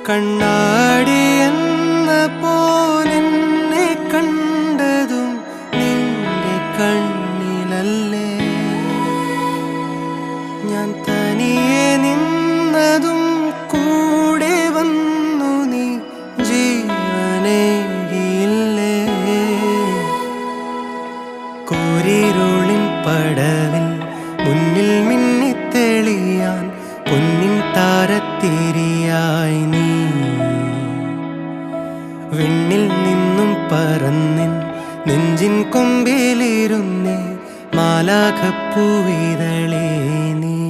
കണ്ണാടി എന്ന പോലെന്നെ കണ്ടതും നിന്റെ കണ്ണിലല്ലേ. ഞാൻ തനിയെ നിന്നതും കൂടെ വന്നു നീ ജീവനേകിയില്ലേ. കൂരിരുളിൻ പടവിൽ മുന്നിൽ മിന്നിത്തെളിയാൻ പൊന്നിൻ താരത്തിരിയായി നീ. വിണ്ണിൽ നിന്നും പറന്നിൻ നെഞ്ചിൻ കൊമ്പിലിരുന്നേ മാലാഖപ്പൂവിതളേ നീ.